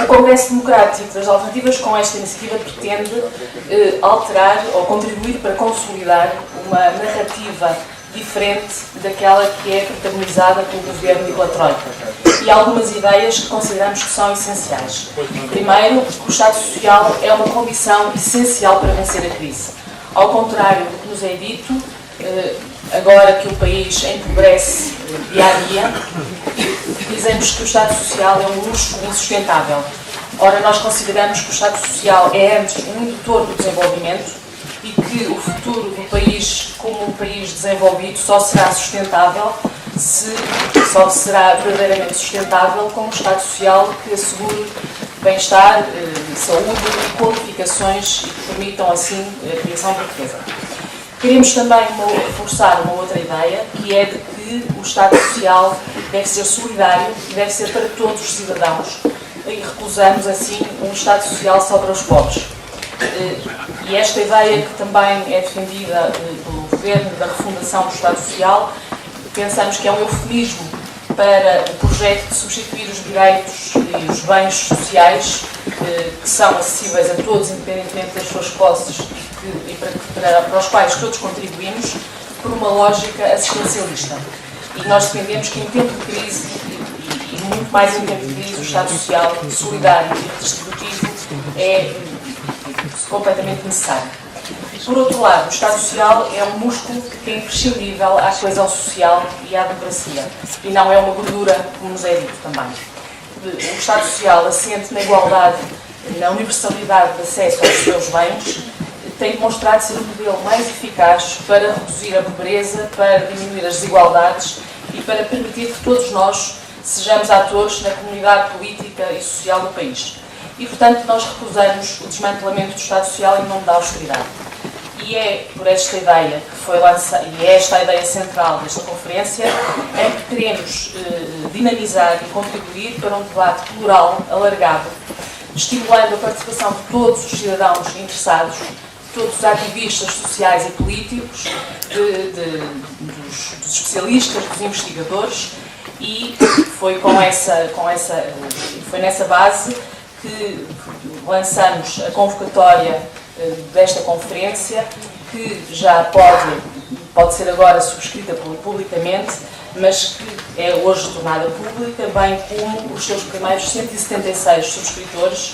Congresso Democrático das Alternativas, com esta iniciativa, pretende alterar ou contribuir para consolidar uma narrativa diferente daquela que é protagonizada pelo governo e pela Troika. E algumas ideias que consideramos que são essenciais. Primeiro, que o Estado Social é uma condição essencial para vencer a crise. Ao contrário do que nos é dito, agora que o país empobrece dia a dia, dizemos que o Estado Social é um luxo insustentável. Ora, nós consideramos que o Estado Social é antes um indutor do desenvolvimento e que o futuro do país, como um país desenvolvido, só será sustentável só será verdadeiramente sustentável com um Estado Social que assegure bem-estar, saúde e qualificações e que permitam assim a criação de riqueza. Queremos também reforçar uma outra ideia, que é de que o Estado Social deve ser solidário e deve ser para todos os cidadãos, e recusamos assim um Estado Social só para os pobres. E esta ideia, que também é defendida pelo Governo da refundação do Estado Social, pensamos que é um eufemismo para o projeto de substituir os direitos e os bens sociais que são acessíveis a todos, independentemente das suas posses e para os quais todos contribuímos, por uma lógica assistencialista. E nós defendemos que em tempo de crise, e muito mais em tempo de crise, o Estado Social solidário e redistributivo é completamente necessário. Por outro lado, o Estado Social é um músculo que é imprescindível à coesão social e à democracia, e não é uma gordura, como nos é dito também. O Estado Social, assente na igualdade, na universalidade de acesso aos seus bens, tem demonstrado ser o modelo mais eficaz para reduzir a pobreza, para diminuir as desigualdades e para permitir que todos nós sejamos atores na comunidade política e social do país. E, portanto, nós recusamos o desmantelamento do Estado Social em nome da austeridade. E é por esta ideia que foi lançada, e é esta a ideia central desta conferência, em que queremos dinamizar e contribuir para um debate plural, alargado, estimulando a participação de todos os cidadãos interessados, todos os ativistas sociais e políticos, dos especialistas, dos investigadores, e foi nessa base que lançamos a convocatória desta conferência, que já pode ser agora subscrita publicamente, mas que é hoje tornada pública, bem como os seus primeiros 176 subscritores,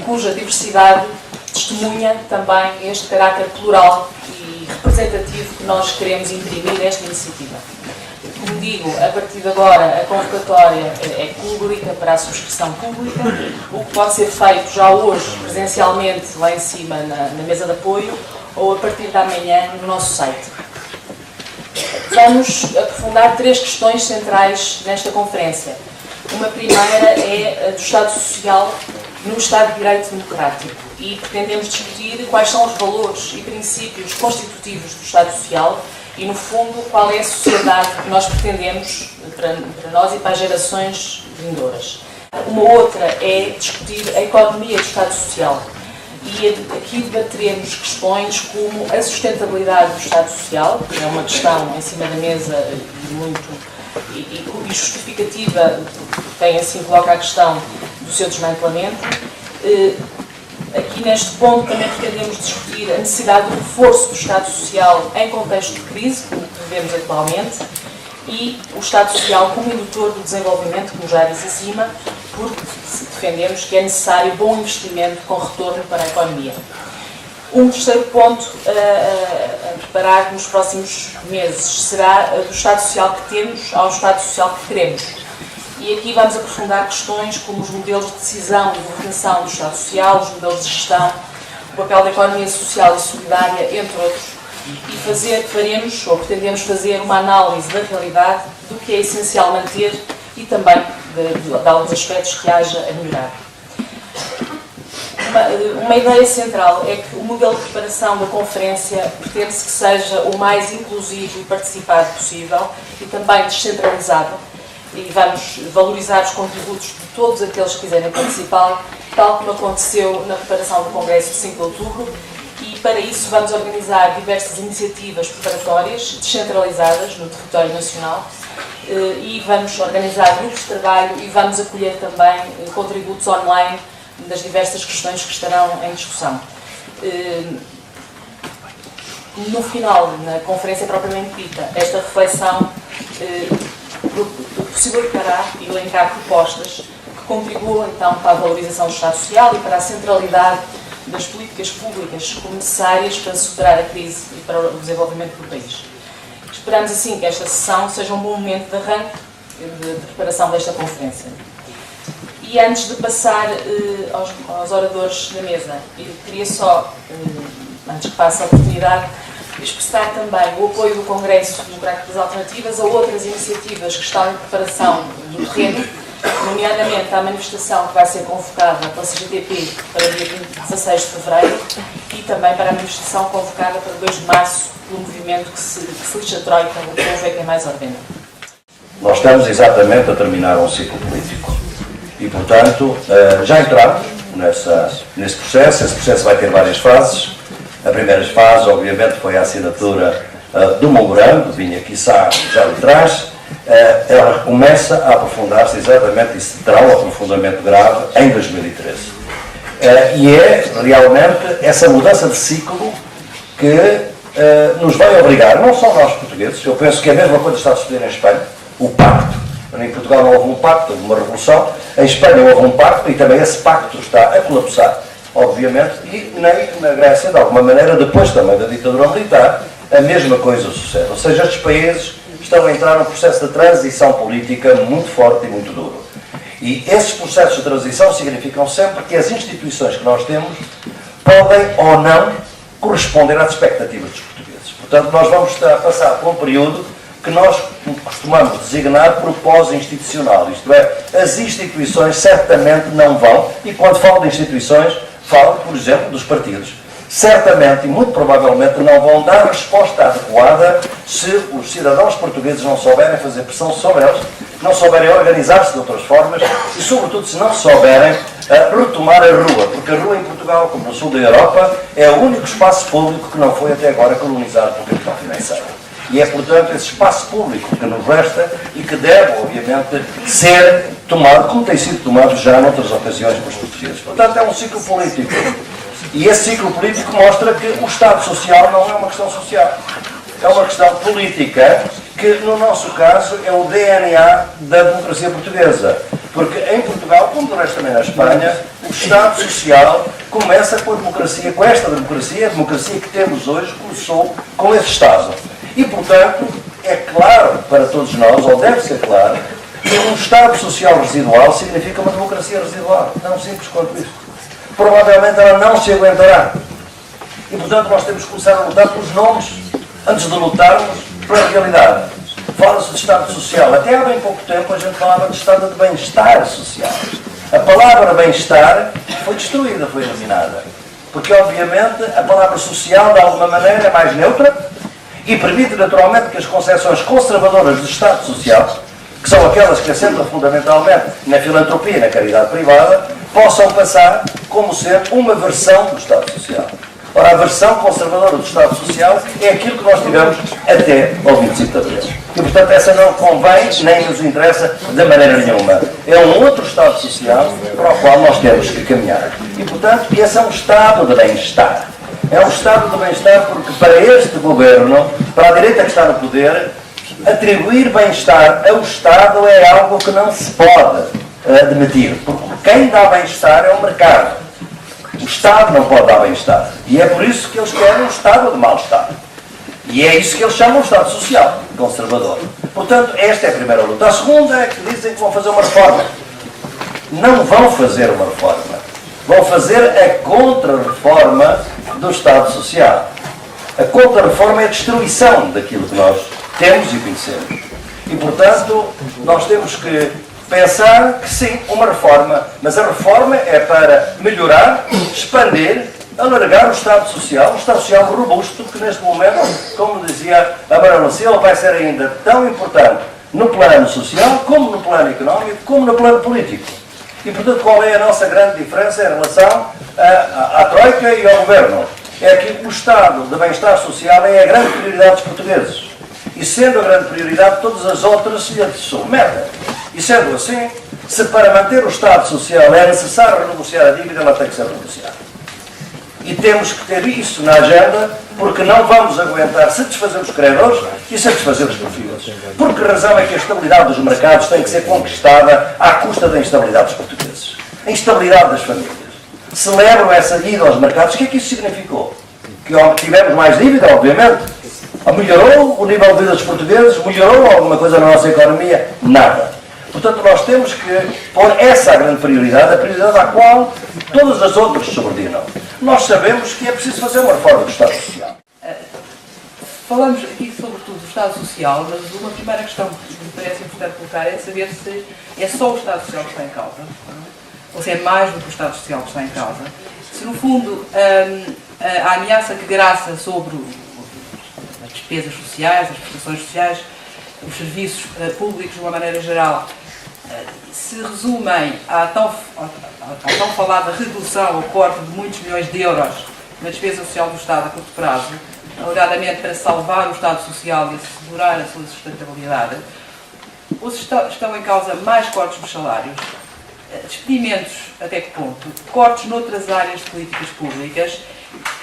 cuja diversidade testemunha também este caráter plural e representativo que nós queremos imprimir nesta iniciativa. Como digo, a partir de agora a convocatória é pública para a subscrição pública, o que pode ser feito já hoje presencialmente lá em cima na mesa de apoio ou a partir da manhã no nosso site. Vamos aprofundar 3 questões centrais nesta conferência. Uma primeira é a do Estado Social no Estado de Direito Democrático e pretendemos discutir quais são os valores e princípios constitutivos do Estado Social e, no fundo, qual é a sociedade que nós pretendemos para nós e para as gerações vindouras. Uma outra é discutir a economia do Estado Social. E aqui debateremos questões como a sustentabilidade do Estado Social, que é uma questão em cima da mesa e justificativa, tem assim, coloca a questão do seu desmantelamento. Aqui neste ponto também pretendemos discutir a necessidade do reforço do Estado Social em contexto de crise, como vivemos atualmente, e o Estado Social como indutor do desenvolvimento, como já disse acima, porque defendemos que é necessário bom investimento com retorno para a economia. Um terceiro ponto a preparar nos próximos meses será do Estado Social que temos ao Estado Social que queremos. E aqui vamos aprofundar questões como os modelos de decisão e governação do Estado Social, os modelos de gestão, o papel da economia social e solidária, entre outros, e pretendemos fazer uma análise da realidade, do que é essencial manter e também de alguns aspectos que haja a melhorar. Uma ideia central é que o modelo de preparação da conferência pretende-se que seja o mais inclusivo e participado possível e também descentralizado, e vamos valorizar os contributos de todos aqueles que quiserem participar, tal como aconteceu na preparação do Congresso de 5 de outubro, e para isso vamos organizar diversas iniciativas preparatórias descentralizadas no território nacional, e vamos organizar grupos de trabalho e vamos acolher também contributos online das diversas questões que estarão em discussão. No final, na conferência propriamente dita, esta reflexão possibilitará elencar propostas que contribuam então para a valorização do Estado Social e para a centralidade das políticas públicas como necessárias para superar a crise e para o desenvolvimento do país. Esperamos assim que esta sessão seja um bom momento de arranque de preparação desta conferência. E antes de passar aos oradores da mesa, eu queria só, antes que passe a oportunidade, expressar também o apoio do Congresso Democrático das Alternativas a outras iniciativas que estão em preparação do terreno, nomeadamente à manifestação que vai ser convocada pela CGTP para dia 16 de fevereiro e também para a manifestação convocada para 2 de março pelo movimento que se lixa Troika, o povo é quem mais ordena. Nós estamos exatamente a terminar um ciclo político e, portanto, já entramos nesse processo. Esse processo vai ter várias fases. A primeira fase, obviamente, foi a assinatura do memorando, vinha quiçá já de trás. Ela começa a aprofundar-se exatamente, e terá um aprofundamento grave em 2013. E é realmente essa mudança de ciclo que nos vai obrigar, não só nós portugueses, eu penso que é a mesma coisa que está a suceder em Espanha, o pacto. Em Portugal não houve um pacto, houve uma revolução. Em Espanha houve um pacto e também esse pacto está a colapsar, obviamente, e na Grécia, de alguma maneira, depois também da ditadura militar, a mesma coisa sucede. Ou seja, estes países estão a entrar num processo de transição política muito forte e muito duro. E esses processos de transição significam sempre que as instituições que nós temos podem ou não corresponder às expectativas dos portugueses. Portanto, nós vamos estar a passar por um período que nós costumamos designar por pós-institucional, isto é, as instituições certamente não vão, e quando falo de instituições, falo, por exemplo, dos partidos, certamente e muito provavelmente não vão dar resposta adequada se os cidadãos portugueses não souberem fazer pressão sobre eles, não souberem organizar-se de outras formas e, sobretudo, se não souberem retomar a rua, porque a rua em Portugal, como no sul da Europa, é o único espaço público que não foi até agora colonizado pelo capital financeiro. E é, portanto, esse espaço público que nos resta e que deve, obviamente, ser tomado, como tem sido tomado já noutras ocasiões pelos portugueses. Portanto, é um ciclo político. E esse ciclo político mostra que o Estado Social não é uma questão social. É uma questão política que, no nosso caso, é o DNA da democracia portuguesa. Porque em Portugal, como no resto também na Espanha, o Estado Social começa com a democracia, com esta democracia, a democracia que temos hoje começou com esse Estado. E, portanto, é claro para todos nós, ou deve ser claro, que um Estado Social residual significa uma democracia residual. Tão simples quanto isso. Provavelmente ela não se aguentará. E, portanto, nós temos que começar a lutar pelos nomes, antes de lutarmos pela realidade. Fala-se de Estado Social. Até há bem pouco tempo a gente falava de Estado de Bem-Estar Social. A palavra bem-estar foi destruída, foi eliminada. Porque, obviamente, a palavra social, de alguma maneira, é mais neutra, e permite naturalmente que as concepções conservadoras do Estado Social, que são aquelas que assentam fundamentalmente na filantropia e na caridade privada, possam passar como sendo uma versão do Estado Social. Ora, a versão conservadora do Estado Social é aquilo que nós tivemos até ao 25 de Abril. E, portanto, essa não convém nem nos interessa de maneira nenhuma. É um outro Estado Social para o qual nós temos que caminhar. E, portanto, esse é um Estado de bem-estar. É um Estado de bem-estar porque para este governo, para a direita que está no poder, atribuir bem-estar ao Estado é algo que não se pode admitir. Porque quem dá bem-estar é o mercado. O Estado não pode dar bem-estar. E é por isso que eles querem um Estado de mal-estar. E é isso que eles chamam de Estado Social, conservador. Portanto, esta é a primeira luta. A segunda é que dizem que vão fazer uma reforma. Não vão fazer uma reforma. Vão fazer a contra-reforma do Estado Social. A contra-reforma é a destruição daquilo que nós temos e conhecemos. E, portanto, nós temos que pensar que sim, uma reforma, mas a reforma é para melhorar, expandir, alargar o Estado Social, um Estado Social robusto, que neste momento, como dizia a Manuela Silva, vai ser ainda tão importante no plano social, como no plano económico, como no plano político. E, portanto, qual é a nossa grande diferença em relação à Troika e ao Governo? É que o Estado de bem-estar social é a grande prioridade dos portugueses. E sendo a grande prioridade, todas as outras se submetem. E sendo assim, Se para manter o Estado Social é necessário renegociar a dívida, ela tem que ser renegociada. E temos que ter isso na agenda, porque não vamos aguentar satisfazer os credores e satisfazer os portugueses. Por que razão é que a estabilidade dos mercados tem que ser conquistada à custa da instabilidade dos portugueses? A instabilidade das famílias. Celebram essa ida aos mercados. O que é que isso significou? Que tivemos mais dívida, obviamente. Melhorou o nível de vida dos portugueses? Melhorou alguma coisa na nossa economia? Nada. Portanto, nós temos que pôr essa a grande prioridade, a prioridade à qual todas as outras se subordinam. Nós sabemos que é preciso fazer uma reforma do Estado Social. Falamos aqui sobretudo do Estado Social, mas uma primeira questão que me parece importante colocar é saber se é só o Estado Social que está em causa, ou se é mais do que o Estado Social que está em causa. Se, no fundo, a ameaça que graça sobre as despesas sociais, as prestações sociais, os serviços públicos de uma maneira geral, se resumem à tão falada redução ou corte de muitos milhões de euros na despesa social do Estado a curto prazo, alegadamente para salvar o Estado Social e assegurar a sua sustentabilidade, ou se estão em causa mais cortes dos salários, despedimentos até que ponto, cortes noutras áreas de políticas públicas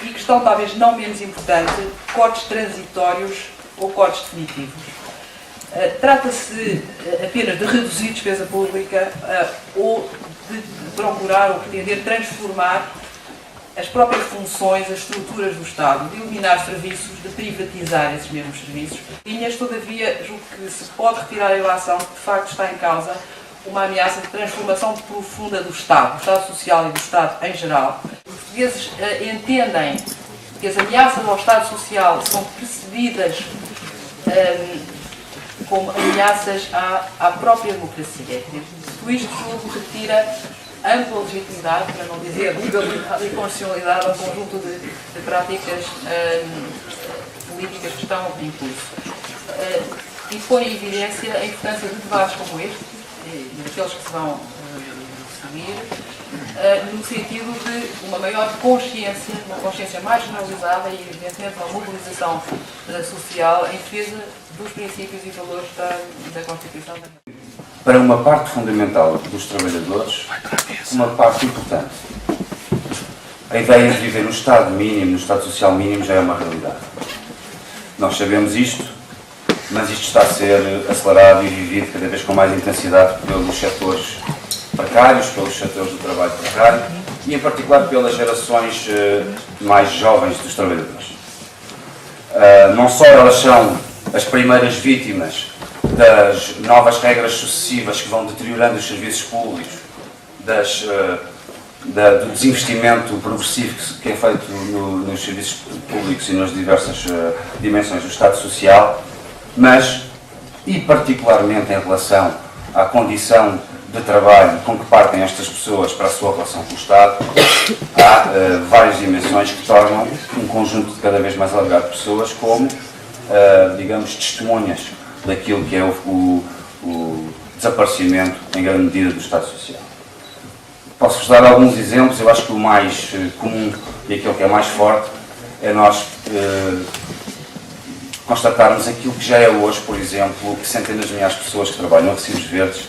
e, questão talvez não menos importante, cortes transitórios ou cortes definitivos. Trata-se apenas de reduzir despesa pública ou de procurar ou pretender transformar as próprias funções, as estruturas do Estado, de eliminar serviços, de privatizar esses mesmos serviços. Mas, todavia, julgo que se pode retirar a ilação que de facto está em causa uma ameaça de transformação profunda do Estado Social e do Estado em geral. Os portugueses entendem que as ameaças ao Estado Social são percebidas como ameaças à própria democracia. Tudo isto julgo retira ampla legitimidade, para não dizer legalidade e constitucionalidade ao conjunto de práticas políticas que estão em curso. E põe em evidência a importância de debates como este, e daqueles que se vão seguir, no sentido de uma maior consciência, uma consciência mais generalizada e, evidentemente, uma mobilização social em defesa dos princípios e valores da Constituição. Para uma parte fundamental dos trabalhadores, uma parte importante. A ideia de viver no Estado mínimo, no Estado Social mínimo, já é uma realidade. Nós sabemos isto, mas isto está a ser acelerado e vivido cada vez com mais intensidade pelos setores precários, pelos setores do trabalho precário e, em particular, pelas gerações mais jovens dos trabalhadores. Não só elas são as primeiras vítimas das novas regras sucessivas que vão deteriorando os serviços públicos, do desinvestimento progressivo que é feito nos serviços públicos e nas diversas dimensões do Estado Social, mas, e particularmente em relação à condição de trabalho com que partem estas pessoas para a sua relação com o Estado, há várias dimensões que tornam um conjunto de cada vez mais alargado de pessoas como, digamos, testemunhas daquilo que é o desaparecimento, em grande medida, do Estado Social. Posso-vos dar alguns exemplos. Eu acho que o mais comum e aquele que é mais forte é nós constatarmos aquilo que já é hoje, por exemplo, que centenas de milhares de pessoas que trabalham em recibos verdes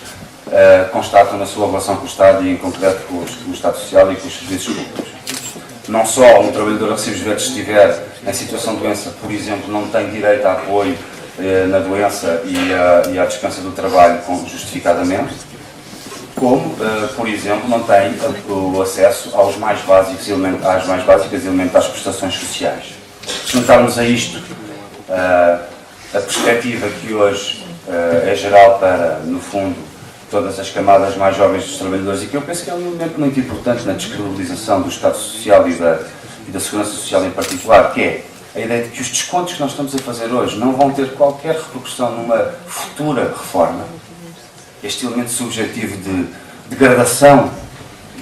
constatam na sua relação com o Estado e, em concreto, com o Estado Social e com os serviços públicos. Não só um trabalhador a recibos verdes estiver em situação de doença, por exemplo, não tem direito a apoio na doença e à dispensa do trabalho justificadamente, como, por exemplo, não tem o acesso aos mais básicos às mais básicas elementares prestações sociais. Se juntarmos a isto a perspectiva que hoje é geral para, no fundo, todas as camadas mais jovens dos trabalhadores e que eu penso que é um elemento muito importante na descredibilização do Estado Social e da Segurança Social em particular, que é a ideia de que os descontos que nós estamos a fazer hoje não vão ter qualquer repercussão numa futura reforma. Este elemento subjetivo de degradação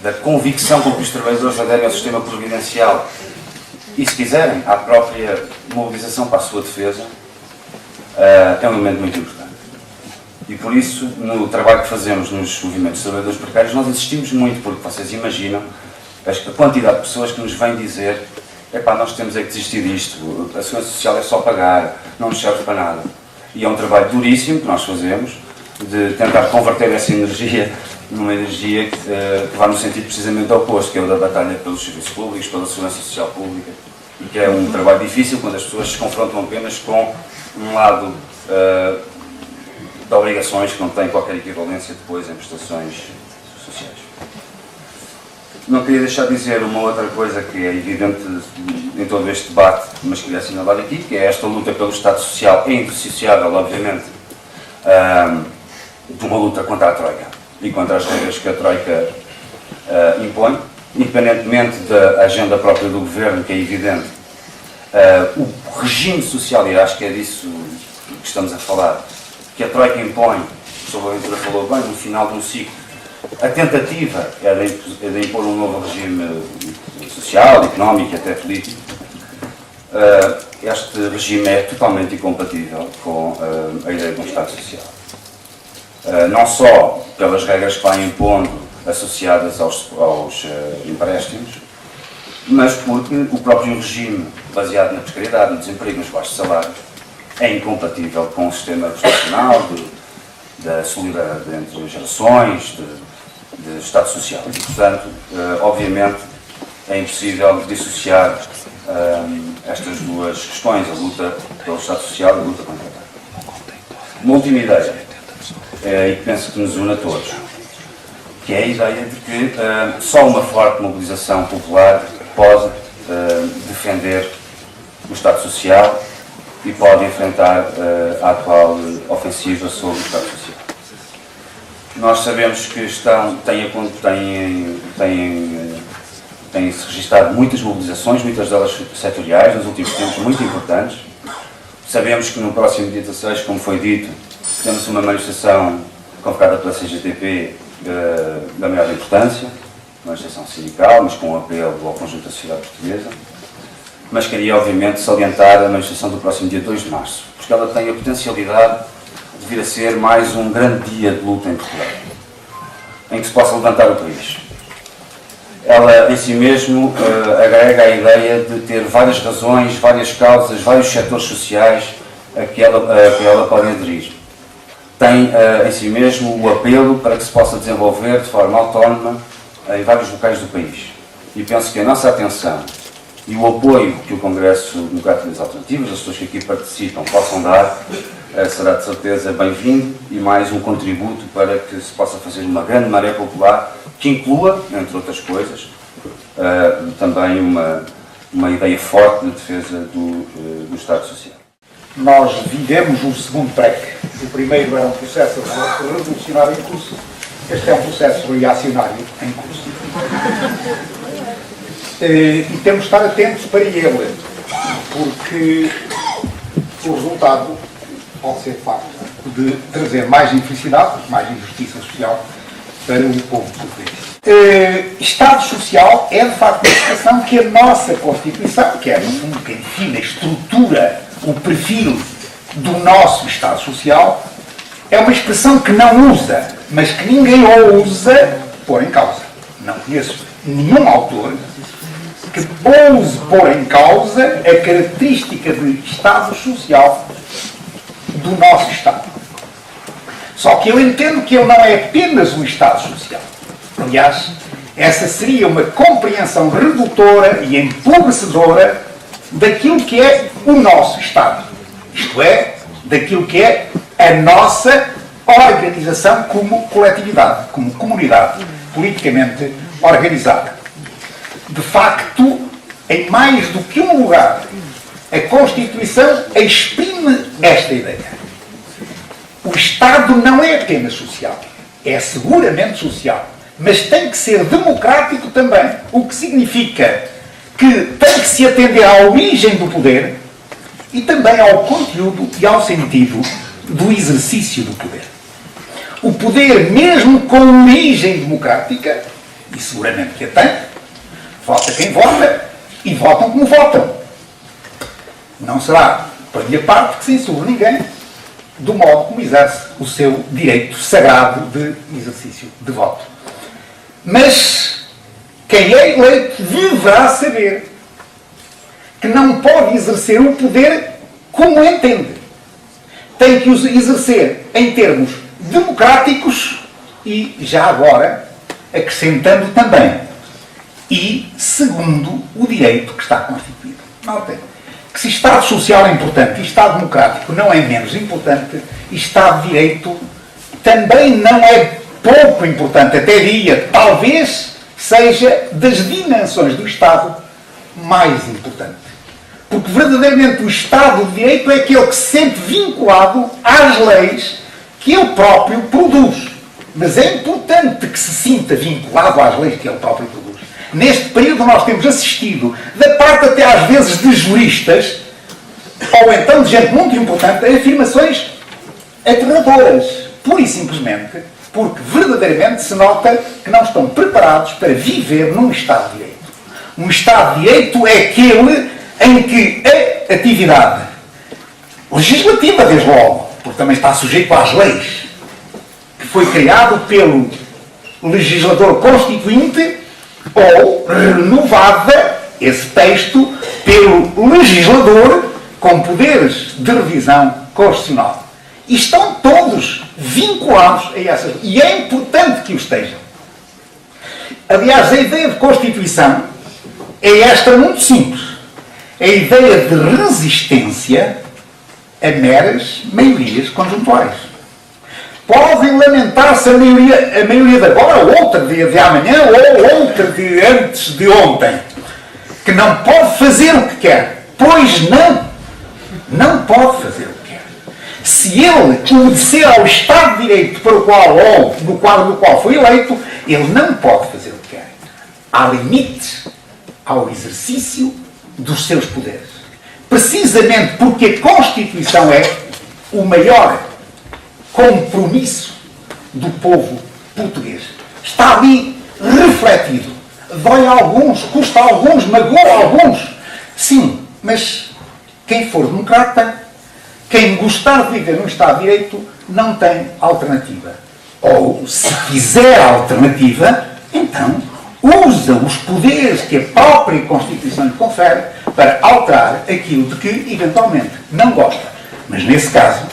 da convicção com que os trabalhadores aderem ao sistema previdencial e, se quiserem, à própria mobilização para a sua defesa, é um elemento muito importante. E por isso, no trabalho que fazemos nos movimentos de trabalhadores precários, nós insistimos muito, porque vocês imaginam a quantidade de pessoas que nos vêm dizer: epá, nós temos é que desistir disto, a Segurança Social é só pagar, não nos serve para nada. E é um trabalho duríssimo que nós fazemos, de tentar converter essa energia numa energia que vai no sentido precisamente oposto, que é o da batalha pelos serviços públicos, pela segurança social pública, e que é um trabalho difícil quando as pessoas se confrontam apenas com um lado de obrigações que não têm qualquer equivalência depois em prestações sociais. Não queria deixar de dizer uma outra coisa que é evidente em todo este debate, mas queria assinalar aqui, que é esta luta pelo Estado Social é indissociável, obviamente, de uma luta contra a Troika e contra as regras que a Troika impõe, independentemente da agenda própria do Governo, que é evidente. O regime social, e acho que é disso que estamos a falar, que a Troika impõe, o Sr. Boaventura falou bem, no final de um ciclo, a tentativa é de impor um novo regime social, económico e até político. Este regime é totalmente incompatível com a ideia de um Estado Social. Não só pelas regras que vai impondo associadas aos empréstimos, mas porque o próprio regime baseado na precariedade, no desemprego, nos baixos salários, é incompatível com o sistema prestacional, da solidariedade entre gerações, de Estado Social. E, portanto, obviamente, é impossível dissociar estas duas questões, a luta pelo Estado Social e a luta contra a Troika. Uma última ideia, e que penso que nos une a todos, que é a ideia de que só uma forte mobilização popular pode defender o Estado Social e pode enfrentar a atual ofensiva sobre o Estado Social. Nós sabemos que têm-se registrado muitas mobilizações, muitas delas setoriais, nos últimos tempos, muito importantes. Sabemos que no próximo dia 16, como foi dito, temos uma manifestação convocada pela CGTP da maior importância, uma manifestação sindical, mas com um apelo ao conjunto da sociedade portuguesa. Mas queria, obviamente, salientar a manifestação do próximo dia 2 de março, porque ela tem a potencialidade de vir a ser mais um grande dia de luta em Portugal, em que se possa levantar o país. Ela, em si mesmo, agrega a ideia de ter várias razões, várias causas, vários setores sociais a que ela pode aderir. Tem, em si mesmo, o apelo para que se possa desenvolver de forma autónoma em vários locais do país. E penso que a nossa atenção e o apoio que o Congresso Democrático das Alternativas, as pessoas que aqui participam, possam dar, será de certeza bem-vindo e mais um contributo para que se possa fazer uma grande maré popular que inclua, entre outras coisas, também uma ideia forte de defesa do Estado Social. Nós vivemos o segundo PREC. O primeiro era um processo revolucionário em curso. Este é um processo reacionário em curso. E temos de estar atentos para ele, porque o resultado pode ser, de facto, de trazer mais infelicidade, mais injustiça social para o povo português. Estado Social é, de facto, uma expressão que a nossa Constituição, que é, no fundo, que define a estrutura, o perfil do nosso Estado Social, é uma expressão que não usa, mas que ninguém ousa pôr em causa. Não conheço nenhum autor que ouse pôr em causa a característica de Estado Social do nosso Estado. Só que eu entendo que ele não é apenas um Estado Social. Aliás, essa seria uma compreensão redutora e empobrecedora daquilo que é o nosso Estado. Isto é, daquilo que é a nossa organização como coletividade, como comunidade politicamente organizada. De facto, em mais do que um lugar, a Constituição exprime esta ideia. O Estado não é apenas social, é seguramente social, mas tem que ser democrático também, o que significa que tem que se atender à origem do poder e também ao conteúdo e ao sentido do exercício do poder. O poder, mesmo com origem democrática, e seguramente que a tem, vota quem vota e votam como votam. Não será, por minha parte, que censure ninguém do modo como exerce o seu direito sagrado de exercício de voto. Mas quem é eleito deverá saber que não pode exercer o poder como entende. Tem que o exercer em termos democráticos E já agora, acrescentando também, e segundo o direito que está constituído. Notem que se Estado Social é importante e Estado Democrático não é menos importante, Estado de Direito também não é pouco importante, até diria, talvez seja das dimensões do Estado mais importante. Porque verdadeiramente o Estado de Direito é aquele que se sente vinculado às leis que ele próprio produz. Mas é importante que se sinta vinculado às leis que ele próprio produz. Neste período nós temos assistido, da parte até às vezes de juristas, ou então de gente muito importante, a afirmações aterradoras, pura e simplesmente, porque verdadeiramente se nota que não estão preparados para viver num Estado de Direito. Um Estado de Direito é aquele em que a atividade legislativa, desde logo, porque também está sujeito às leis, que foi criado pelo legislador constituinte, ou renovada, esse texto, pelo legislador com poderes de revisão constitucional. E estão todos vinculados a essas. E é importante que o estejam. Aliás, a ideia de Constituição é esta muito simples. A ideia de resistência a meras maiorias conjuntuais. Podem lamentar-se a maioria de agora, ou outra de amanhã, ou outra de antes de ontem, que não pode fazer o que quer. Pois não pode fazer o que quer. Se ele obedecer ao Estado de Direito para o qual, ou no quadro do qual foi eleito, ele não pode fazer o que quer. Há limites ao exercício dos seus poderes. Precisamente porque a Constituição é o maior compromisso do povo português. Está ali refletido. Dói a alguns, custa a alguns, magoa a alguns. Sim, mas quem for democrata, quem gostar de viver num Estado de Direito, não tem alternativa. Ou, se quiser alternativa, então usa os poderes que a própria Constituição lhe confere para alterar aquilo de que, eventualmente, não gosta. Mas, nesse caso,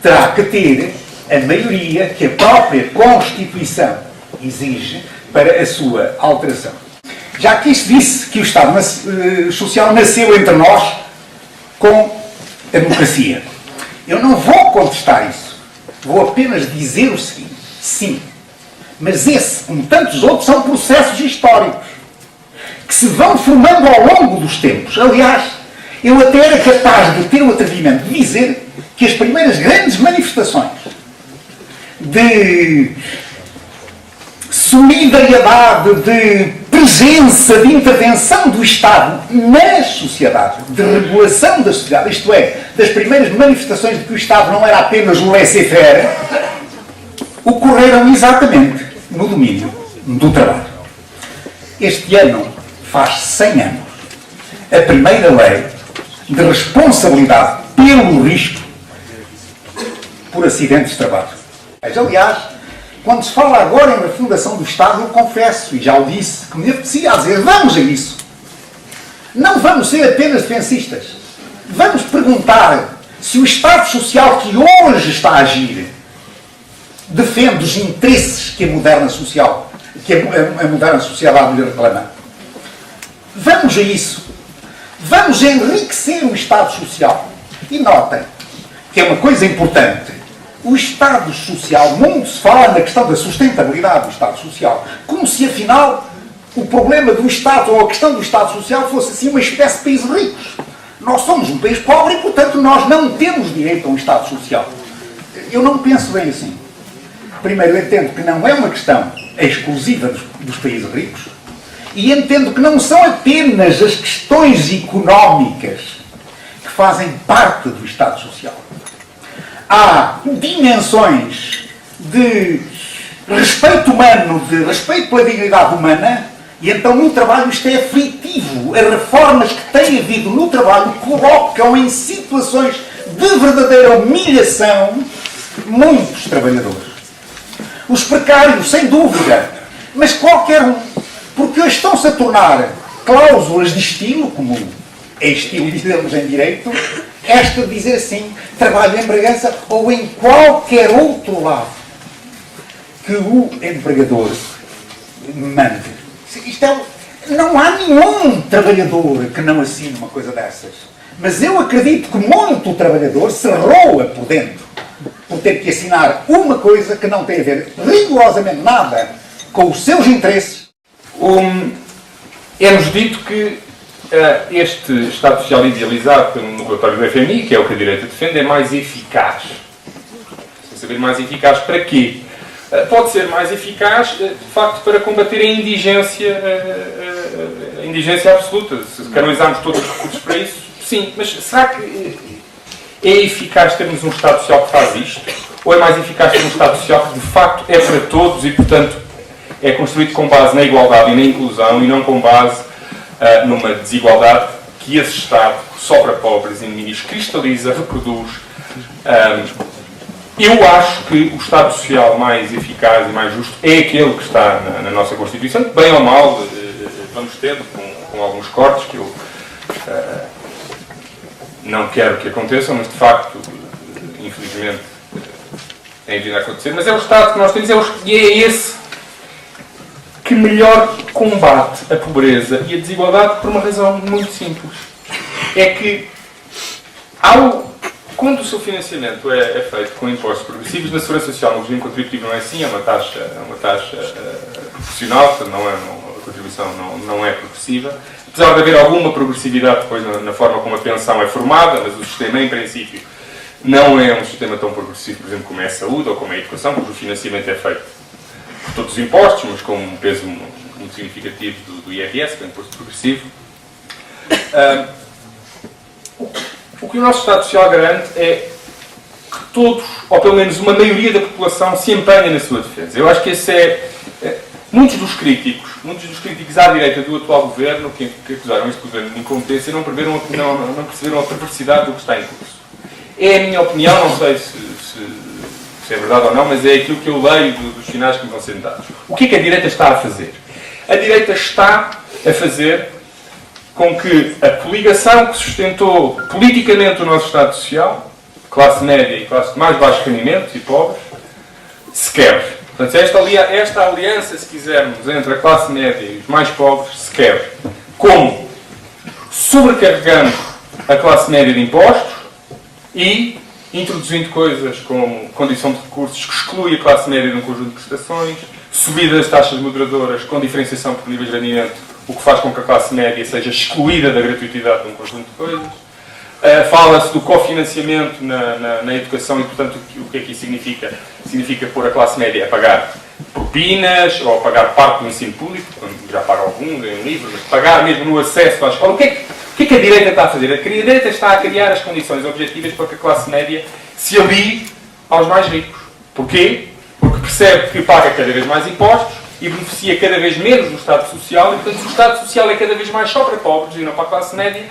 terá que ter a maioria que a própria Constituição exige para a sua alteração. Já que isto disse que o Estado Social nasceu entre nós com a democracia. Eu não vou contestar isso. Vou apenas dizer o seguinte. Sim, mas esse, como tantos outros, são processos históricos que se vão formando ao longo dos tempos. Aliás, eu até era capaz de ter o atrevimento de dizer que as primeiras grandes manifestações de solidariedade, de presença, de intervenção do Estado na sociedade, de regulação da sociedade, isto é, das primeiras manifestações de que o Estado não era apenas o laissez-faire, ocorreram exatamente no domínio do trabalho. Este ano faz 100 anos a primeira lei de responsabilidade pelo risco por acidentes de trabalho. Aliás, quando se fala agora em refundação do Estado, eu confesso, e já o disse, que me apetecia a dizer, vamos a isso. Não vamos ser apenas defensistas. Vamos perguntar se o Estado Social que hoje está a agir defende os interesses que a moderna sociedade lhe reclama. Vamos a isso. Vamos enriquecer o Estado Social. E notem que é uma coisa importante. O Estado Social, muito se fala na questão da sustentabilidade do Estado Social, como se afinal o problema do Estado ou a questão do Estado Social fosse assim uma espécie de país ricos. Nós somos um país pobre e, portanto, nós não temos direito a um Estado Social. Eu não penso bem assim. Primeiro, eu entendo que não é uma questão exclusiva dos países ricos e entendo que não são apenas as questões económicas que fazem parte do Estado Social. Há dimensões de respeito humano, de respeito pela dignidade humana, e então no trabalho isto é aflitivo. As reformas que têm havido no trabalho colocam em situações de verdadeira humilhação muitos trabalhadores. Os precários, sem dúvida, mas qualquer um, porque hoje estão-se a tornar cláusulas de estilo, como é estilo, dizemos em direito, esta de dizer assim, trabalho em Bragança ou em qualquer outro lado. que o empregador mande. Não há nenhum trabalhador que não assine uma coisa dessas. Mas eu acredito que muito trabalhador se roa por dentro por ter que assinar uma coisa que não tem a ver rigorosamente nada com os seus interesses. É-nos dito que este Estado Social idealizado no relatório do FMI, que é o que a direita defende, é mais eficaz. Sem saber mais eficaz para quê? Pode ser mais eficaz, de facto, para combater a indigência absoluta. Se canalizarmos todos os recursos para isso, sim. Mas será que é eficaz termos um Estado Social que faz isto? Ou é mais eficaz ter um Estado Social que, de facto, é para todos e, portanto, é construído com base na igualdade e na inclusão e não com base numa desigualdade que esse Estado, só para pobres e inimigos, cristaliza, reproduz. Eu acho que o Estado Social mais eficaz e mais justo é aquele que está na nossa Constituição, bem ou mal, vamos tendo, com alguns cortes que eu não quero que aconteçam, mas de facto, infelizmente, tem vindo a acontecer. Mas é o Estado que nós temos e é esse que melhor combate a pobreza e a desigualdade por uma razão muito simples. É que, quando o seu financiamento é feito com impostos progressivos, na Segurança Social, no regime contributivo não é assim, é uma taxa proporcional, portanto a contribuição não é progressiva. Apesar de haver alguma progressividade depois na forma como a pensão é formada, mas o sistema, em princípio, não é um sistema tão progressivo, por exemplo, como é a saúde ou como é a educação, cujo financiamento é feito por todos os impostos, mas com um peso muito significativo do IRS, que é um imposto progressivo. O que o nosso Estado Social garante é que todos, ou pelo menos uma maioria da população, se empenha na sua defesa. Eu acho que esse é... Muitos dos críticos à direita do atual governo, que acusaram este governo de incompetência, não perceberam a perversidade do que está em curso. É a minha opinião, não sei se é verdade ou não, mas é aquilo que eu leio dos sinais que me vão sendo dados. O que é que a direita está a fazer? A direita está a fazer com que a coligação que sustentou politicamente o nosso Estado Social, classe média e classe de mais baixo rendimento e pobres, se quebre. Portanto, esta aliança, se quisermos, entre a classe média e os mais pobres, se quebre. Como? Sobrecarregando a classe média de impostos e introduzindo coisas como condição de recursos que exclui a classe média de um conjunto de prestações, subida das taxas moderadoras com diferenciação por níveis de rendimento, o que faz com que a classe média seja excluída da gratuitidade de um conjunto de coisas. Fala-se do cofinanciamento na educação e, portanto, o que é que isso significa? Significa pôr a classe média a pagar propinas ou a pagar parte do ensino público, quando já paga algum, ganha um livro, mas pagar mesmo no acesso à escola. O que é que a direita está a fazer? A direita está a criar as condições objetivas para que a classe média se alie aos mais ricos. Porquê? Porque percebe que paga cada vez mais impostos e beneficia cada vez menos do Estado Social e, portanto, se o Estado Social é cada vez mais só para pobres e não para a classe média,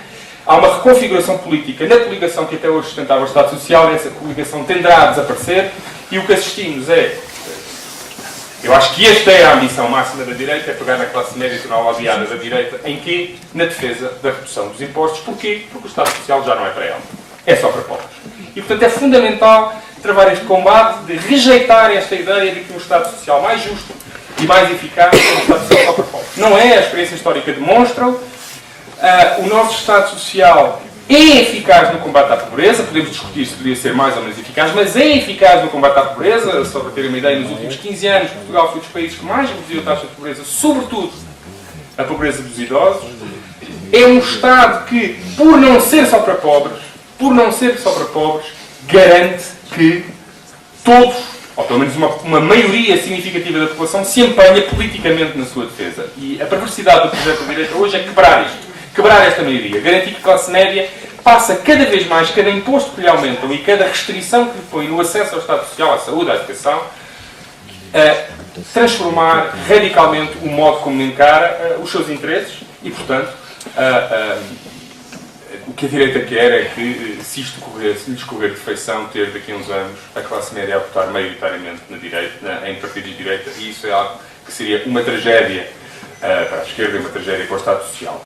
há uma reconfiguração política na coligação que até hoje sustentava o Estado Social e essa coligação tenderá a desaparecer e o que assistimos é... Eu acho que esta é a ambição máxima da direita, é pegar na classe média e torná-la aliada da direita, em que? Na defesa da redução dos impostos. Porquê? Porque o Estado Social já não é para ela. É só para pobres. E, portanto, é fundamental travar este combate de rejeitar esta ideia de que um Estado Social mais justo e mais eficaz é um Estado Social só para pobres. Não é, a experiência histórica demonstra. O nosso Estado Social é eficaz no combate à pobreza, podemos discutir se poderia ser mais ou menos eficaz, mas é eficaz no combate à pobreza. Só para terem uma ideia, nos últimos 15 anos, Portugal foi dos países que mais reduziu a taxa de pobreza, sobretudo a pobreza dos idosos. É um Estado que, por não ser só para pobres, garante que todos, ou pelo menos uma maioria significativa da população, se empenha politicamente na sua defesa. E a perversidade do projeto da direita hoje é quebrar esta maioria, garantir que a classe média passa cada vez mais, cada imposto que lhe aumentam e cada restrição que lhe põe no acesso ao Estado Social, à saúde, à educação, a transformar radicalmente o modo como encara os seus interesses e, portanto, o que a direita quer é que, se lhes correr de feição, ter daqui a uns anos a classe média a votar maioritariamente na direita, em partidos de direita, e isso é algo que seria uma tragédia para a esquerda e uma tragédia para o Estado Social.